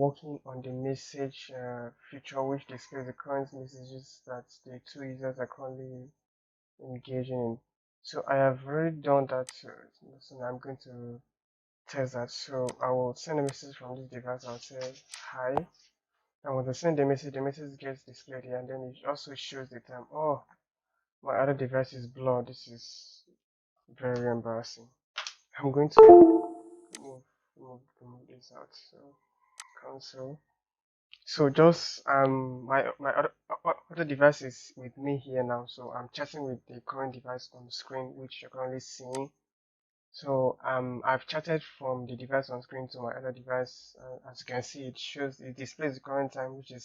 working on the message feature, which displays the current messages that the two users are currently engaging in. So I have already done that. So now I'm going to test that. So I will send a message from this device. I'll say hi. And when I send the message gets displayed here, and then it also shows the time. Oh, my other device is blurred. This is very embarrassing. I'm going to move this out. So console. So just my other device is with me here now. So I'm chatting with the current device on the screen, which you're currently seeing. So I've chatted from the device on screen to my other device. As you can see, it displays the current time, which is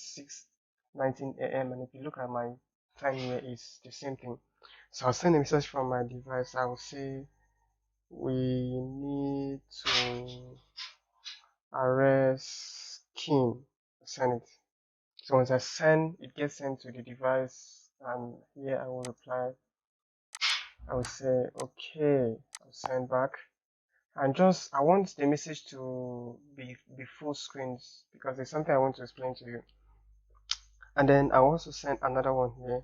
6:19 a.m. And if you look at my time here, it's the same thing. So I'll send a message from my device. I will say we need to arrest Kim. Send it. So once I send, it gets sent to the device, and here I will reply. I will say okay. I'll send back. And just I want the message to be full screens because there's something I want to explain to you. And then I also send another one here.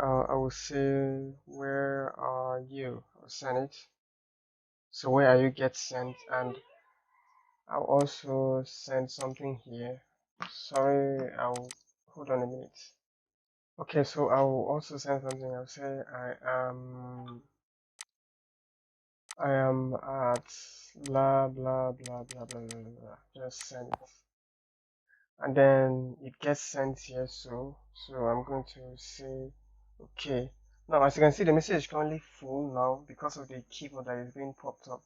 I will say where are you? I'll send it. So where are you get sent, and I'll also send something here. Sorry, I'll hold on a minute. Okay, so I will also send something. I'll say I am at blah blah blah blah blah blah blah. Just send it. And then it gets sent here. So I'm going to say okay. Now as you can see, the message is currently full now because of the keyboard that is being popped up.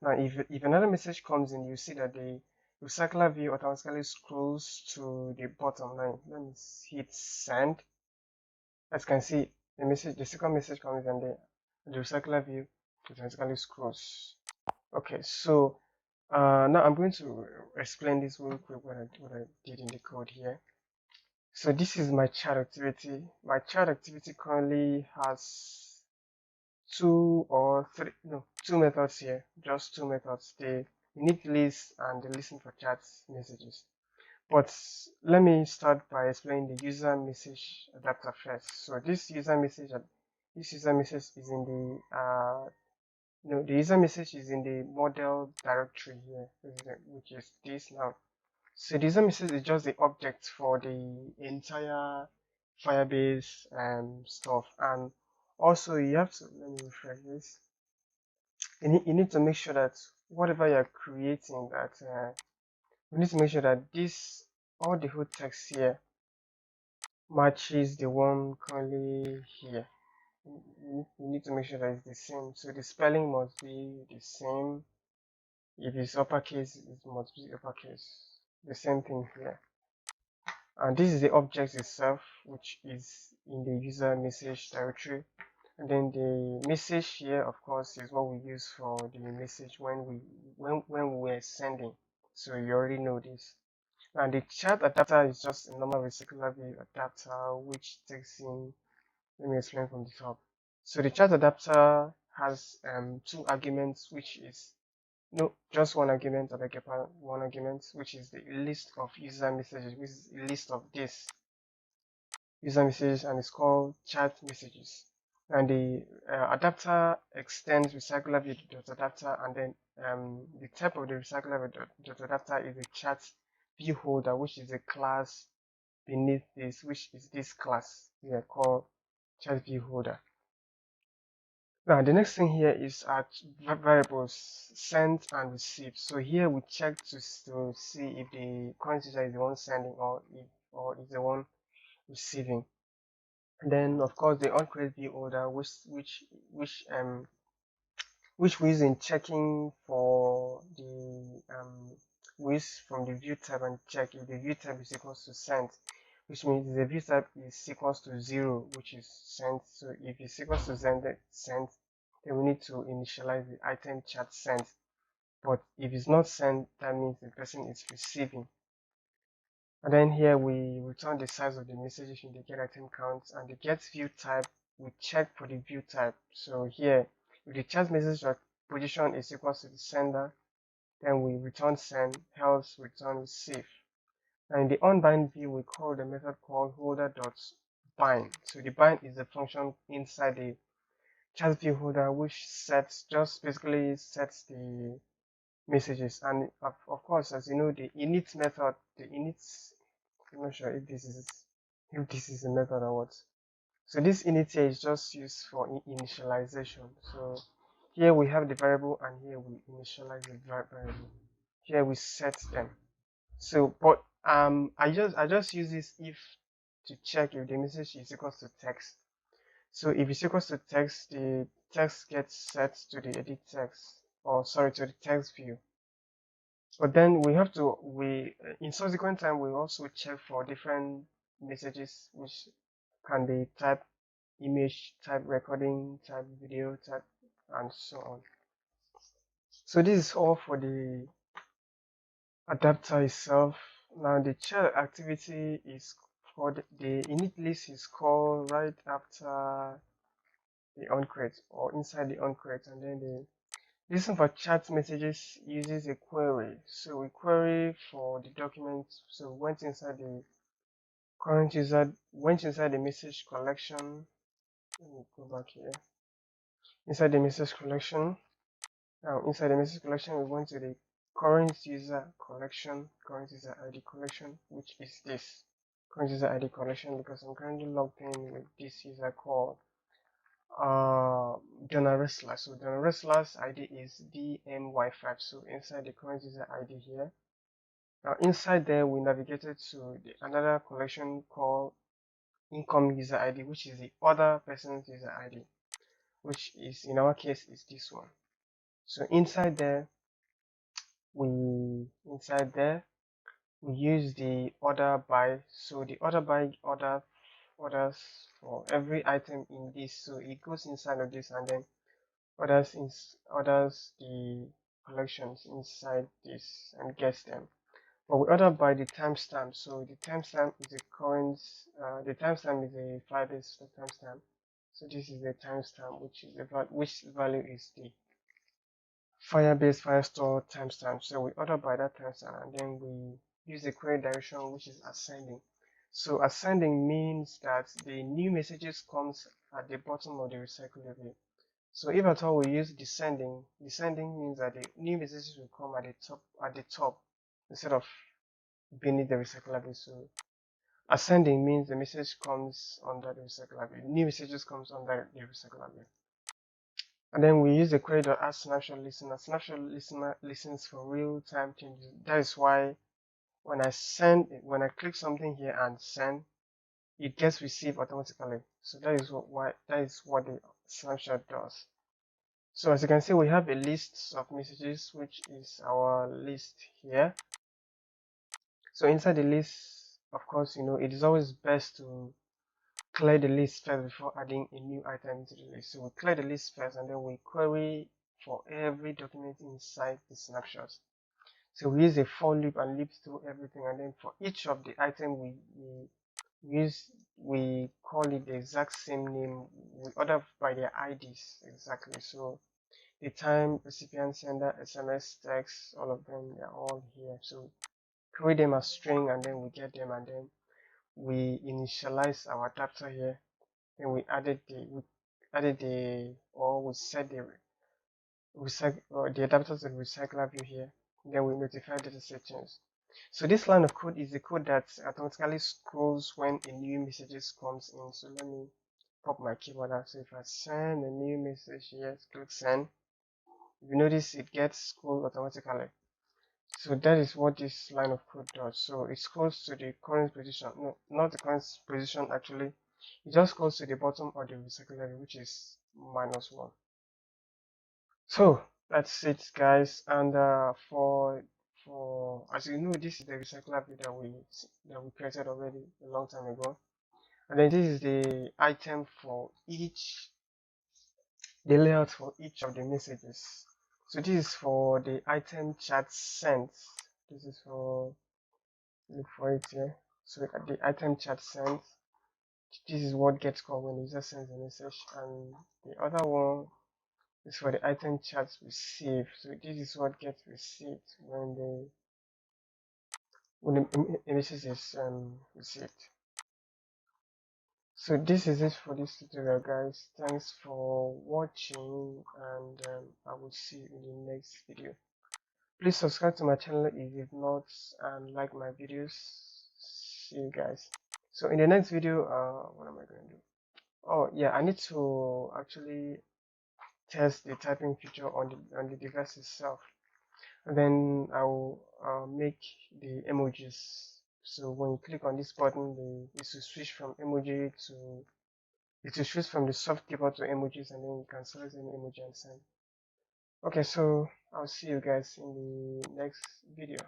Now if another message comes in, you see that the recycler view automatically scrolls to the bottom. Now let me hit send. As you can see, the second message comes and the recycler view automatically scrolls. Okay, so now I'm going to explain this real quick what I did in the code here. So this is my chat activity. My chat activity currently has two methods here, just two methods, the unique list and the listen for chat messages. But let me start by explaining the user message adapter first. So this user message is in the user message is in the model directory here, which is this now. So the user message is just the object for the entire Firebase stuff. And also you have to, let me refresh this. You need to make sure that whatever you're creating, that you need to make sure that all the whole text here matches the one currently here. You need to make sure that it's the same. So the spelling must be the same. If it's uppercase, it must be uppercase. The same thing here. And this is the object itself, which is in the user message directory. And then the message here, of course, is what we use for the message when we were sending. So you already know this. And the chat adapter is just a normal recycler view adapter, which takes in. Let me explain from the top. So the chat adapter has two arguments, which is just one argument, one argument, which is the list of user messages, which is a list of this user messages, and it's called chat messages. And the adapter extends recycler view.adapter, and then the type of the recycler view.adapter is a chat view holder, which is a class beneath this, which is this class here called chat view holder. Now the next thing here is at variables sent and received. So here we check to see if the current user is the one sending or is the one receiving. And then of course the onCreate view order, which we use in checking for the we use from the view type and check if the view type is equals to sent, which means the view type is equals to 0, which is sent. So if it's equals to sent, then we need to initialize the item chat sent. But if it's not sent, that means the person is receiving. And then here we return the size of the messages in the get item count, and the get view type, we check for the view type. So here, if the chat message position is equals to the sender, then we return send, else return receive. Now in the unbind view, we call the method called holder.bind. So the bind is the function inside the chat view holder which sets just basically sets the messages. And of course, as you know, the init method, the init, I'm not sure if this is a method or what. So this init here is just used for initialization. So here we have the variable and here we initialize the variable. Here we set them. So but I just use this if to check if the message is equals to text. So if it's equals to text, the text gets set to the edit text, or sorry, to the text view. But then we have to, in subsequent time, we also check for different messages, which can be type image, type recording, type video, type, and so on. So this is all for the adapter itself. Now the child activity is called, the init list is called right after the onCreate or inside the onCreate, and then the listen for chat messages uses a query. So we query for the document. So went inside the current user, went inside the message collection. Let me go back here. Inside the message collection. Now inside the message collection, we went to the current user collection, current user ID collection, which is this current user ID collection because I'm currently logged in with this user called Donor Wrestler. So Donor Wrestler's ID is DMY5. So inside the current user ID here. Now inside there we navigated to another collection called income user ID, which is the other person's user ID, which is in our case is this one. So inside there we use the order by. So the order by orders for every item in this. So it goes inside of this and then orders the collections inside this and gets them. But we order by the timestamp. So the timestamp is a current. The timestamp is a Firebase timestamp. So this is the timestamp, which value is the Firebase firestore timestamp. So we order by that timestamp, and then we use the query direction, which is ascending. So ascending means that the new messages comes at the bottom of the recyclable. So if at all we use descending means that the new messages will come at the top instead of beneath the recyclable. So ascending means the message comes under the recyclable. New messages comes under the recyclable. And then we use the query.add snapshot listener. Snapshot listener listens for real-time changes. That is why when I click something here and send, it gets received automatically. So that is what the snapshot does. So as you can see, we have a list of messages, which is our list here. So inside the list, of course, it is always best to clear the list first before adding a new item into the list. So we clear the list first and then we query for every document inside the snapshot. So we use a for loop and loop through everything, and then for each of the item we call it the exact same name. We order by their IDs exactly. So the time, recipient, sender, SMS, text, all of them, they're all here. So create them as string and then we get them, and then we initialize our adapter here. Then we set the adapter to the recycler view here. Then we notify data settings. So this line of code is the code that automatically scrolls when a new message comes in. So let me pop my keyboard out. So if I send a new message here, click send, you notice it gets scrolled automatically. So that is what this line of code does. So it scrolls to the current position. No, not the current position actually. It just goes to the bottom of the recycler, which is -1. So that's it, guys. And for as you know, this is the recycler view that we created already a long time ago. And then this is the item for the layout for each of the messages. So this is for the item chat sent. This is for, look for it here. So the item chat sent, this is what gets called when the user sends a message, and the other one This is for the item chats received. So this is what gets received when the message is received. So this is it for this tutorial, guys. Thanks for watching, and I will see you in the next video. Please subscribe to my channel if you've not, and like my videos. See you guys. So in the next video, what am I going to do? Oh yeah, I need to actually test the typing feature on the device itself, and then I will make the emojis. So when you click on this button, it will switch from emoji to it will switch from the soft keyboard to emojis, and then you can select any emoji and send. Okay, so I'll see you guys in the next video.